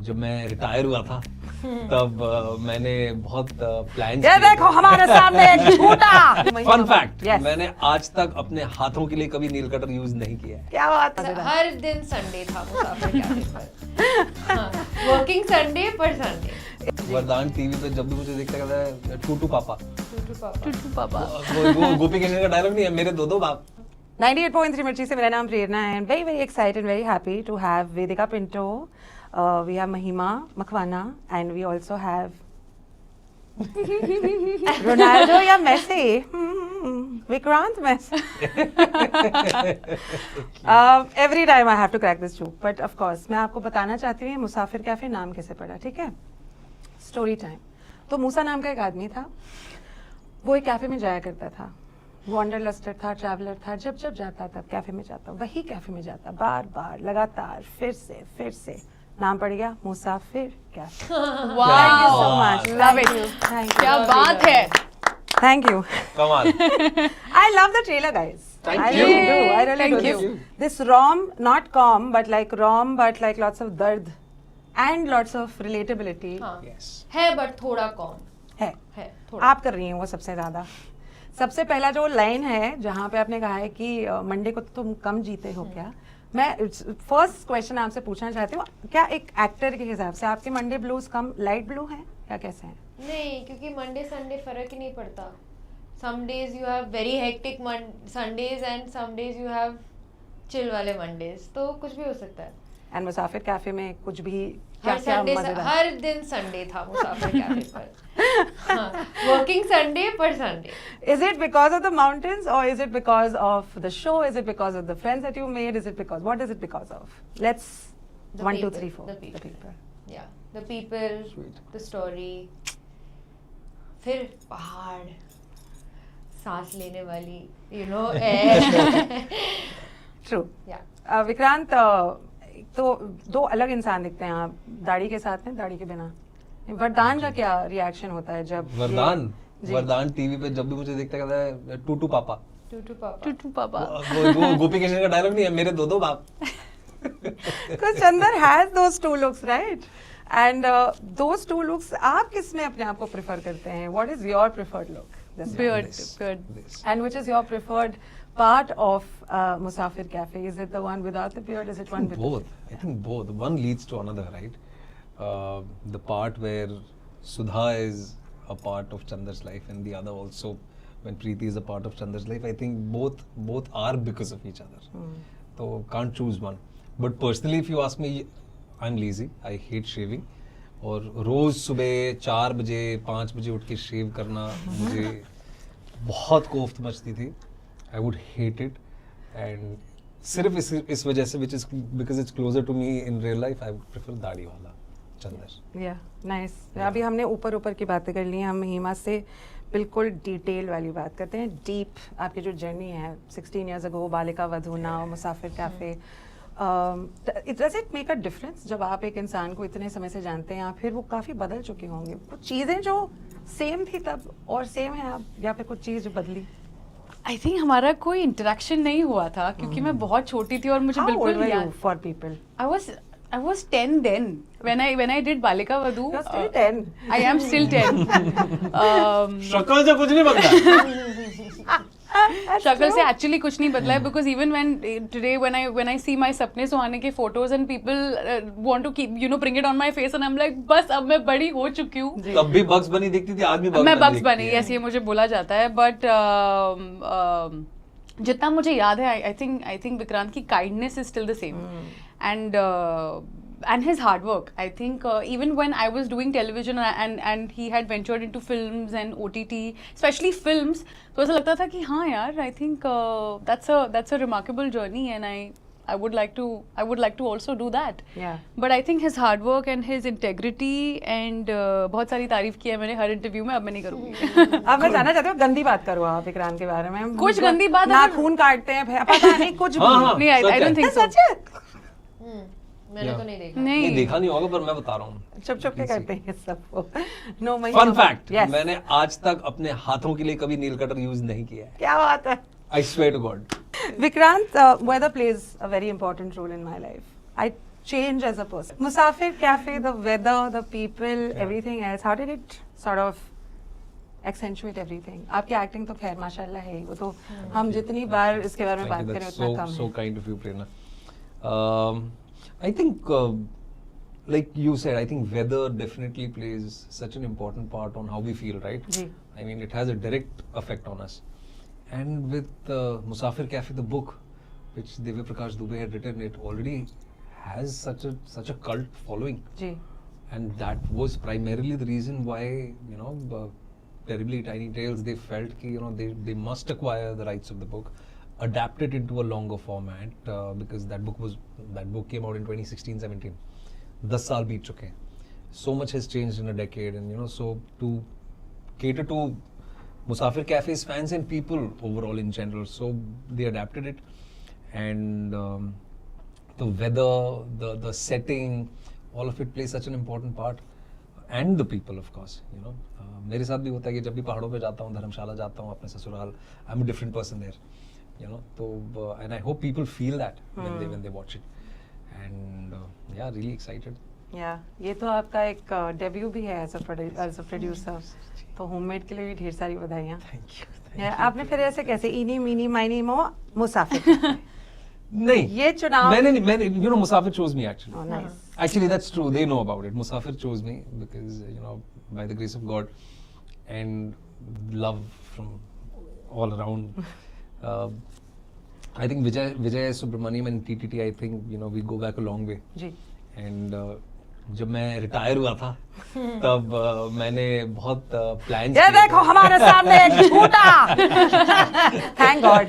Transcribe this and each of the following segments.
जब मैं रिटायर हुआ था तब मैंने बहुत प्लान ये देखो हमारे सामने एक झूठा फन फैक्ट Yes. मैंने आज तक अपने हाथों के लिए कभी नील कटर यूज नहीं किया है। क्या बात है। हर दिन संडे था मुसाफिर कैफे पर। वर्किंग संडे पर संडे। वरदान टीवी पे जब भी मुझे देखता कहता है टूटू पापा। टूटू पापा। वो गोपी कृष्ण का डायलॉग नहीं है, मेरे दो दो बाप। 98.3 मिर्ची से मेरा नाम प्रेरणा है। Very very excited, very happy to have Vedika Pinto. We have Mahima Makhwana and we also have Ronaldo या Messi. Vikrant Messi. Every time I have to crack this joke, but of course मैं आपको बताना चाहती हूँ मुसाफिर कैफे नाम कैसे पड़ा, ठीक है? Story time. तो मूसा नाम का एक आदमी था, वो एक कैफे में जाया करता था. वॉन्डरलस्टर था, ट्रैवलर था, जब जब जाता तब कैफे में जाता, वही कैफे में जाता, बार बार लगातार, फिर से नाम पड़ गया मुसाफिर cafe. Thank you so much. Love it. Thank you. क्या बात है। Thank you. कमाल। I love the trailer, guys. Thank I you. really do. I really Thank do. you. This rom, not com, but like lots of dard and lots of relatability हाँ Yes. है but थोड़ा कम है. थोड़ा। आप कर रही हैं वो सबसे ज्यादा. सबसे पहला जो लाइन है जहाँ पे आपने कहा है कि मंडे को तो तुम कम जीते हो क्या, मैं फर्स्ट क्वेश्चन आपसे पूछना चाहती हूँ, क्या एक एक्टर के हिसाब से आपके मंडे ब्लूज कम लाइट ब्लू हैं या कैसे हैं? नहीं, क्योंकि मंडे संडे फर्क ही नहीं पड़ता. Some days you have very hectic Sundays and some days you have chill वाले मंडेज, तो कुछ भी हो सकता है. एंड मुसाफिर कैफे में कुछ भी क्या हर क्या संडे मजेदार? हर दिन संडे था मुसाफिर कैफे पर. वर्किंग संडे पर Sunday. Is it because of the mountains or is it because of the show? Is it because of the friends that you made? Is it because, what is it because of? Let's The 1, 2, people, 3, 4. the The people. people. Yeah, the people, Sweet. the story. फिर पहाड़, सांस लेने वाली, you know, air. True. Yeah. Vikrant, तो दो अलग इंसान दिखते हैं आप, दाढ़ी के साथ में, दाढ़ी के बिना. वरदान का क्या रिएक्शन होता है जब जी. वरदान टीवी पे जब भी मुझे देखता कहता है टूटू पापा। टूटू पापा. वो गोपी कृष्ण का डायलॉग नहीं है, मेरे दो दो बाप। Because Chandar has those two looks, right? And those two looks, आप किस में अपने आप को प्रेफर करते हैं? What is your preferred look? Beard. This. And which is your preferred part of Musafir Cafe? Is it the one without the beard? Is it one with Both. I think both. One leads to another, right? The part where Sudha is a part of Chandar's life, and the other also, when Preeti is a part of Chandar's life. I think both are because of each other. So can't choose one. But personally, if you ask me, I'm lazy. I hate shaving. और रोज सुबह 4 बजे 5 बजे उठ के शेव करना मुझे बहुत कोफ्त मचती थी. I would hate it. And सिर्फ इस वजह से, which is because it's closer to me in real life, I would prefer दाढ़ी वाला चंदर. Yeah, nice. अभी हमने ऊपर की बातें कर ली, हम महिमा से बिल्कुल डिटेल वाली बात करते हैं. डीप आपकी जो जर्नी है 16 years ago, Balika Vadhu, now Musafir cafe. Does it make a difference जब आप एक इंसान को इतने समय से जानते हैं, फिर वो काफ़ी बदल चुके होंगे, कुछ चीज़ें जो सेम थी तब और सेम है अब, या फिर कुछ चीज़ जो बदली? आई थिंक हमारा कोई इंटरेक्शन नहीं हुआ था क्योंकि मैं बहुत छोटी थी और मुझे How old बिल्कुल were you याद. for people? I was 10 then when I did Balika Vadhu. You're still 10. I am still 10. शक्ल से कुछ नहीं बदला. शक्ल से एक्चुअली कुछ नहीं बदला है because even when I see my सपने सुहाने के photos and people want to keep bring it on my face and I'm like बस अब मैं बड़ी हो चुकी हूँ. तब भी बग्स बनी दिखती थी, आज भी बग्स मैं बनी बग्स बनी, yes, ये मुझे बोला जाता है. बट जितना मुझे याद है आई थिंक विक्रांत की kindness is still the same and his hard work. I think even when I was doing television and he had ventured into films and OTT, especially films, तो ऐसा लगता था कि हाँ यार, I think that's a remarkable journey and I would like to also do that. Yeah. But I think his hard work and his integrity and बहुत सारी तारीफ की है मैंने हर इंटरव्यू में, अब मैं नहीं करूँगी. अब मैं जानना चाहती हूँ, गंदी बात करो आप विक्रांत के बारे में. कुछ गंदी बात नाखून काटते हैं, पता नहीं कुछ भी. नहीं, I don't think so. सच है? मैंने तो नहीं देखा. नहीं देखा नहीं होगा, पर मैं बता रहा हूँ. चुप के करते हैं सबको. No fun fact, Yes. मैंने आज तक अपने हाथों के लिए कभी नील कटर यूज नहीं किया है. क्या बात है. I swear to God. Vikrant, weather plays a very important role in my life. I change as a person. Musafir Cafe, the weather, the people, everything else, how did it sort of accentuate everything? आपकी acting तो खैर माशाल्लाह है ही, वो तो हम जितनी बार इसके बारे में बात Thank you. करें That's उतना कम so है. kind of you, Prerna. I think, like you said, I think weather definitely plays such an important part on how we feel, right? Ji. I mean, it has a direct effect on us. And with Musafir Cafe, the book, which Divya Prakash Dubey had written, it already has such a cult following. Ji. And that was primarily the reason why, you know, Terribly Tiny Tales, they felt कि, you know, they must acquire the rights of the book, adapt it into a longer format, because that book came out in 2016-17. 10 साल बीत चुके हैं. So much has changed in a decade, and you know, so to cater to Musafir Cafe's fans and people overall in general, so they adapted it, and the weather, the setting, all of it plays such an important part, and the people, of course, you know. मेरे साथ भी होता है कि जब भी पहाड़ों पे जाता हूँ, धर्मशाला जाता हूँ, अपने ससुराल, I'm a different person there, you know. तो and I hope people feel that when they watch it, and yeah, really excited. या ये तो आपका एक डेब्यू भी है एज अ प्रोड्यूसर, तो होममेड के लिए भी ढेर सारी बधाइयाँ. Thank you. या आपने फिर ऐसे कैसे इनी मीनी माइनी मो मुसाफिर नहीं, ये चुनाव मैंने you know, Musafir chose me actually. Oh, nice. Actually, that's true. They know about it. Musafir chose me because, you know, by the grace of God and love from all around. I think Vijay Subramaniam and TTT, I think, you know, we go back a long way. Ji. And जब मैं retire हुआ था तब मैंने बहुत plans ये देखो हमारे सामने एक झूठा. Thank God.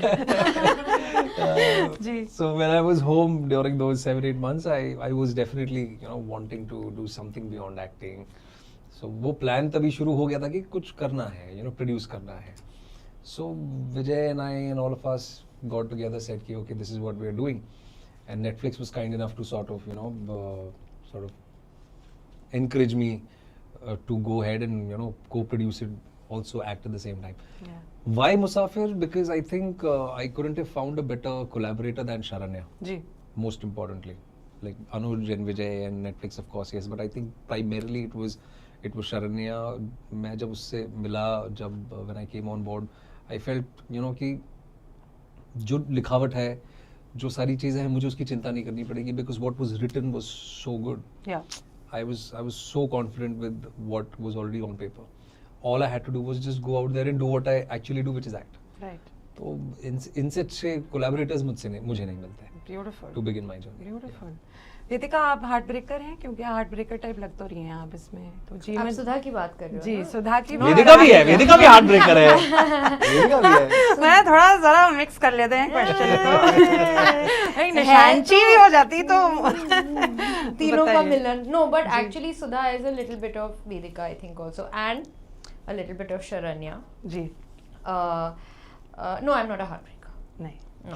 जी. So when I was home during those 7-8 months, I was definitely, you know, wanting to do something beyond acting. So वो प्लान तभी शुरू हो गया था कि कुछ करना है, you know, produce करना है. So Vijay and I and all of us got together, said कि okay, this is what we are doing, and Netflix was kind enough to sort of, you know, sort of encourage me to go ahead and, you know, co-produce it, also act at the same time. Yeah. Why Musafir? Because I think I couldn't have found a better collaborator than Sharanya. Ji. Most importantly, like Anuj and Vijay and Netflix, of course, yes, but I think primarily it was Sharanya. मैं जब उससे मिला, जब when I came on board, I felt, you know, कि जो लिखावट है, जो सारी चीजें हैं, मुझे उसकी चिंता नहीं करनी पड़ेगी, because what was written was so good. Yeah. I was so confident with what was already on paper. All I had to do was just go out there and do what I actually do, which is act. Right. तो इनसे अच्छे collaborators मुझे नहीं मिलते हैं Beautiful. to begin my journey. Beautiful. वेदिका, आप heart breaker हैं क्योंकि हार्ट ब्रेकर टाइप लग तो रही हैं आप इसमें, तो जी आप मैं सुधा की बात कर रहे हो जी ना? सुधा की वेदिका भी है, वेदिका भी हार्ट ब्रेकर है. वेदिका भी है. मैं थोड़ा जरा मिक्स कर लेते हैं क्वेश्चन तो निशांची भी हो जाती तो तीनों का बताइए. मिलन. No, but actually Sudha is a little bit of Vedika, I think also, and a little bit of Sharanya. Ji. No, I'm not a heartbreaker. नहीं. No.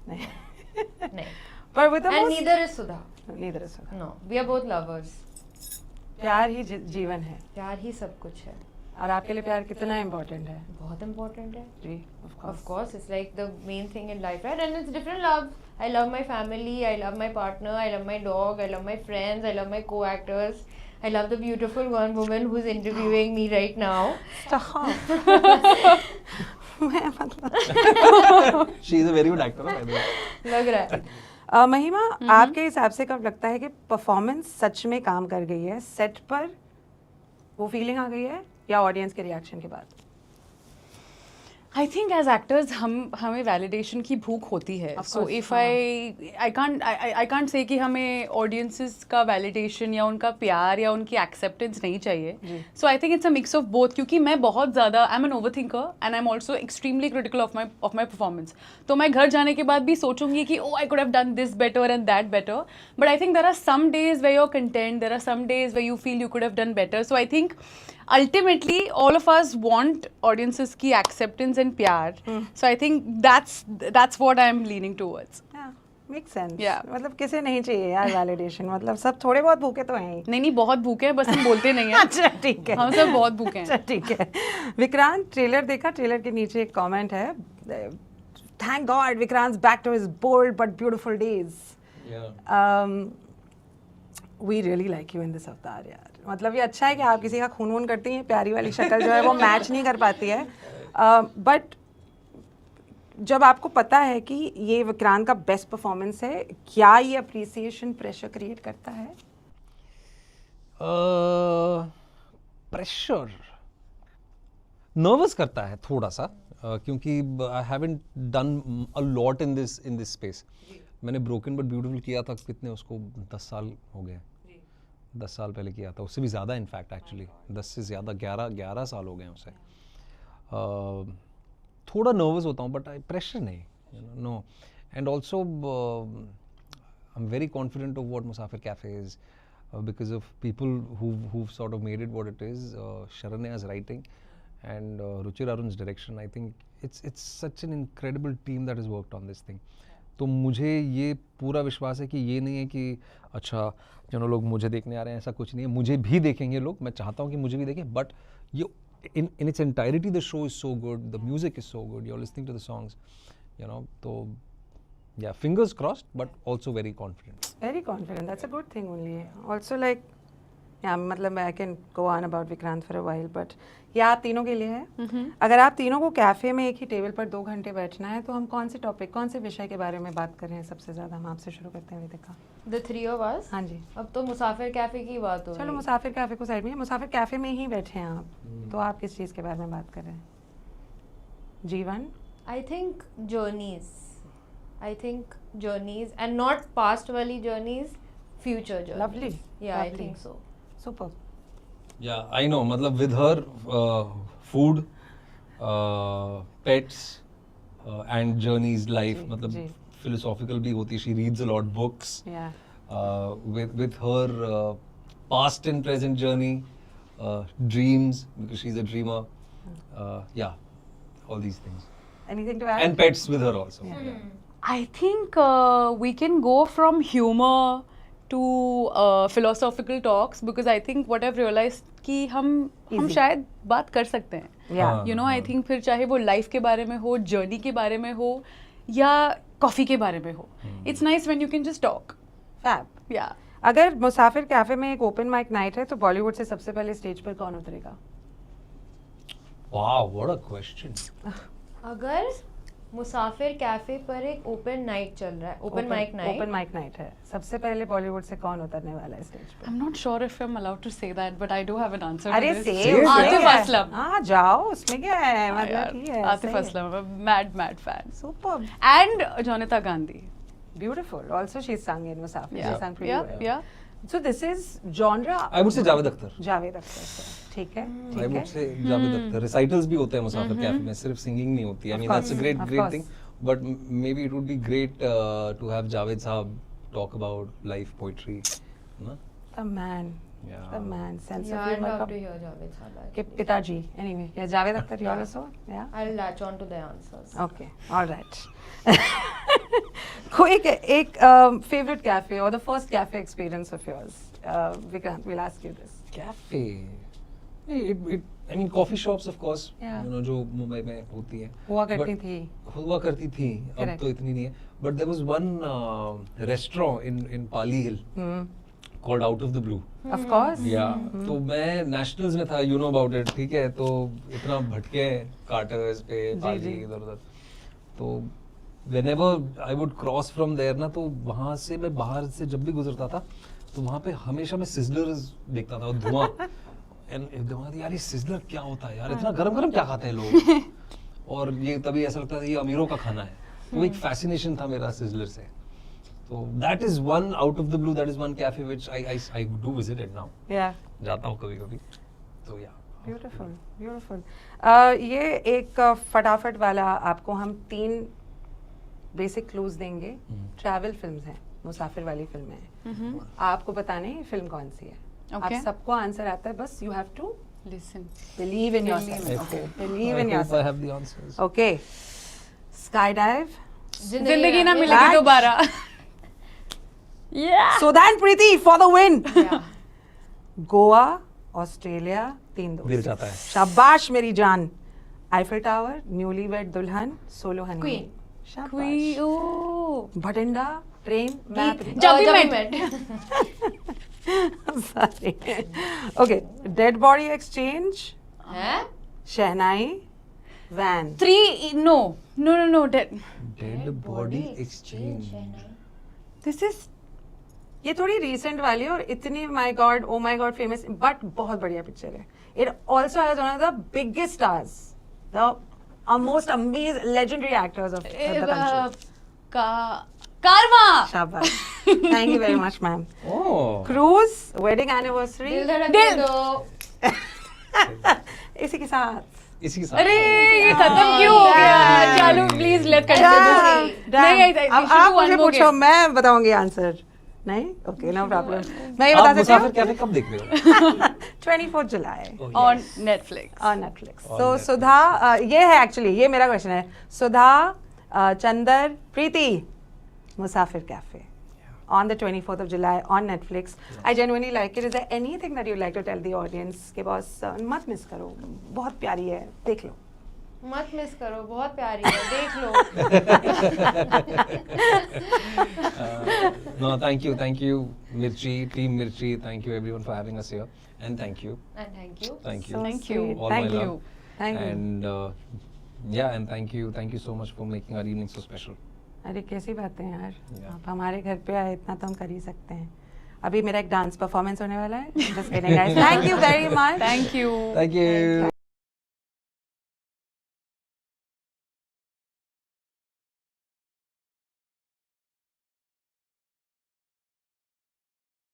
नहीं. No. पर with the And most neither is Sudha. neither is Sudha. No, we are both lovers. प्यार ही जीवन है, प्यार ही सब कुछ है. और आपके लिए प्यार कितना इम्पोर्टेंट है. बहुत important है. जी. Of course, it's like the main thing in life, right? And it's different love. I love my family, I love my partner, I love my dog, I love my friends, I love my co-actors. I love the beautiful one woman who's interviewing me right now. मैं मतलब She is a very good actor, by the way. लग रहा है. महिमा, आपके हिसाब से कब लगता है कि परफॉर्मेंस सच में काम कर गई है, सेट पर वो फीलिंग आ गई है, या ऑडियंस के रिएक्शन के बाद? I think as actors हमें validation की भूख होती है. Of So course, if I can't say कि हमें audiences का validation या उनका प्यार या उनकी acceptance नहीं चाहिए. So I think it's a mix of both, क्योंकि मैं बहुत ज़्यादा I'm an overthinker and I'm also extremely critical of my performance. तो मैं घर जाने के बाद भी सोचूंगी कि oh I could have done this better and that better. But I think there are some days where you're content. There are some days where you feel you could have done better. So I think ultimately all of us want audiences की acceptance and प्यार. So I think that's what I'm leaning towards. Yeah, makes sense. Yeah. मतलब किसे नहीं चाहिए यार validation, मतलब सब थोड़े बहुत भूखे तो हैं ही. नहीं बहुत भूखे हैं, बस हम बोलते नहीं हैं. अच्छा ठीक है. हम सब बहुत भूखे हैं. अच्छा ठीक है. विक्रांत, ट्रेलर देखा? ट्रेलर के नीचे एक कमेंट है, thank God Vikrant back to his bold but beautiful days. Yeah. We really like you in this अवतार यार. मतलब ये अच्छा है कि आप किसी का खून वून करती हैं, प्यारी वाली शक्ल जो है वो मैच नहीं कर पाती है. बट जब आपको पता है कि ये विक्रांत का बेस्ट परफॉर्मेंस है, क्या ये अप्रिसिएशन प्रेशर क्रिएट करता है? प्रेशर नर्वस करता है थोड़ा सा, क्योंकि I haven't done a lot in this space. मैंने ब्रोकन बट ब्यूटीफुल किया था, कितने उसको 10 साल हो गए. 10 साल पहले किया था, उससे भी ज़्यादा इनफैक्ट एक्चुअली 10 से ज़्यादा 11 साल हो गए उसे. थोड़ा नर्वस होता हूँ बट प्रेशर नहीं, no. And also I am very confident of what Musafir cafe is because of people who've sort of made it what it is. Sharanya's writing and Ruchir Arun's direction. I think it's such an incredible team that has worked on this thing. तो मुझे ये पूरा विश्वास है कि ये नहीं है कि अच्छा जो लोग मुझे देखने आ रहे हैं, ऐसा कुछ नहीं है. मुझे भी देखेंगे लोग, मैं चाहता हूँ कि मुझे भी देखें, बट ये in its entirety the show is so good, the music is so good, you're listening to the songs, तो yeah, fingers crossed, but also very confident. Very confident. That's a good thing only. Also like, yeah, मतलब I can go on about Vikrant for a while, but ये आप तीनों के लिए है. अगर आप तीनों को कैफे में एक ही टेबल पर 2 घंटे बैठना है, तो हम कौन से टॉपिक, कौन से विषय के बारे में बात कर रहे हैं सबसे ज़्यादा? हम आपसे शुरू करते हैं विदिका. The 3 of us. हाँ जी. अब तो मुसाफिर कैफे की बात हो रही चलो है. मुसाफिर कैफे को साइड में, मुसाफिर कैफे में ही बैठे हैं आप, तो आप किस चीज़ के बारे में बात कर रहे हैं? जीवन. I think journeys and not past wali journeys, future journeys. Lovely. Yeah, I Lovely. think so. Super. Yeah, I know. मतलब with her, food, pets, and journeys, life. जी, मतलब जी. philosophical भी होती. She reads a lot books. Yeah. With her past and present journey, dreams, because she's a dreamer. Yeah, all these things. Anything to add? And pets with her also. Yeah. Yeah. I think we can go from humor to philosophical talks, because I think what I've realized कि हम Easy. शायद बात कर सकते हैं. Yeah. You know, I think फिर चाहे वो लाइफ के बारे में हो, जर्नी के बारे में हो, या कॉफी के बारे में हो. It's nice when you can just talk. Fab. Yeah. अगर मुसाफिर कैफे में एक ओपन माइक नाइट है, तो बॉलीवुड से सबसे पहले स्टेज पर कौन उतरेगा? Wow, what a question. अगर मुसाफिर कैफे पर एक ओपन नाइट चल रहा है, open mic night, open mic night है, सबसे पहले बॉलीवुड से कौन उतरने वाला है स्टेज पर? I'm not sure if I'm allowed to say that, but I do have an answer अरे to से this. Say it. Atif Aslam. हाँ जाओ, उसमें क्या है, हाँ मतलब यार, ठीक है. Atif Aslam, I'm a mad fan. Superb. And Jonatha Gandhi. Beautiful. Also she's sung in Musafir. Yeah. She sang pretty Yeah, well. yeah. So this is genre. I would say Javed Akhtar. Javed Akhtar से. ठीक है. I ठीक would है. say Javed Akhtar. Recitals भी होते हैं मुसाफिर cafe में, सिर्फ सिंगिंग नहीं होती. I Of mean that's a course, of great course. thing. But maybe it would be great to have Javed Sahab talk about life, poetry. ना? The man. Yeah. The man. Sense Yeah, of I'd humor love का. to hear Javed Sahab. के पिताजी. Anyway, yeah, Javed Akhtar. You also? Yeah. I'll latch on to the answers. Okay. All right. कोई एक favorite cafe or the first cafe experience of yours? Vikrant, we'll ask you this. Cafe. I mean coffee shops of course. Yeah. जो मुंबई में होती है. हुआ करती But- थी. हुआ करती थी. अब Correct. तो इतनी नहीं है. But there was one restaurant in Pali Hill called Out of the Blue. Of course. या तो मैं नेशनल्स में था, यू नो अबाउट इट, ठीक है. तो इतना भटके कार्टर्स पे, पाली जी. इधर उधर. तो whenever I would cross from there ना, तो वहाँ से मैं बाहर से जब भी गुजरता था, तो वहाँ पे हमेशा मैं सिजलर्स देखता था, और धुआं. एंड दिमाग यार ये सिजलर क्या होता है यार, इतना गरम गरम क्या खाते हैं लोग. और ये तभी ऐसा लगता था ये अमीरों का खाना है. तो एक फैसिनेशन था मेरा सिजलर से. So that is one out of the blue. That is one cafe which I do visit it now. Yeah. जाता हूँ कभी कभी. तो yeah. Beautiful, beautiful. ये एक फटाफट वाला आपको हम 3 बेसिक क्लूज देंगे. ट्रैवल फिल्म्स हैं, मुसाफिर वाली फिल्में हैं. आपको बताने हैं फिल्म कौन सी है. आप Okay. सबको आंसर आता है, बस you have to Listen. Believe in Believe yourself. in okay, yourself. Believe I in hope I yourself. have the answers. Okay. Sky dive. Zindagi Na Milegi Match. Dobara. Yeah. सुदान प्रीति for the win. Yeah. Goa, Australia, 3 दिल दोस्त. चाहता है. शाबाश मेरी जान. आईफिल टावर, न्यूली वेड दुल्हन, सोलो हनीमून. Queen. शाबाश. Oh. Bathinda, train, map. जब भी we met. met. Sorry. Okay, Dead Body Exchange, हैं? Shehnai, Van. 3, no. Dead body exchange. This is ये थोड़ी recent वाली है और इतनी oh my god famous, but बहुत बढ़िया picture है. It also has one of the biggest stars, the most amazing, legendary actors of the country. Karma. Shabash. Thank you very much, ma'am. Oh. Cruise, wedding anniversary. दिल धड़कने दो. इसी के साथ. इसी के साथ. अरे ये खत्म क्यों हो गया? चलो प्लीज लेट्स कंटिन्यू. नहीं, अब आप मुझे पूछो, मैं बताऊंगी आंसर. नहीं? Okay, no problem. मैं ये बता आप सकती मुसाफिर हूँ. कैफे कब देख रहे हो? 24 जुलाई. Oh, on yes. Netflix. On Netflix. On So Netflix. सुधा, ये है एक्चुअली, ये मेरा क्वेश्चन है. सुधा, चंदर, प्रीति, मुसाफिर cafe. On the 24th of July on Netflix. I genuinely like it. Is there anything that you'd like to tell the audience कि boss मत miss करो, बहुत प्यारी है, देख लो. मत मिस करो, बहुत प्यारी है, देख लो. No, thank you, Mirchi, Team Mirchi. Thank you everyone for having us here, and thank you, And thank you. thank you, So Thank you. sweet. all Thank my you. love, Thank you. and yeah, and thank you so much for making our evening so special. अरे कैसी बातें हैं यार. Yeah. आप हमारे घर पे आए, इतना तो हम कर ही सकते हैं. अभी मेरा एक डांस परफॉर्मेंस होने वाला है. Just kidding, guys. Thank you very much. Thank you. Thank you.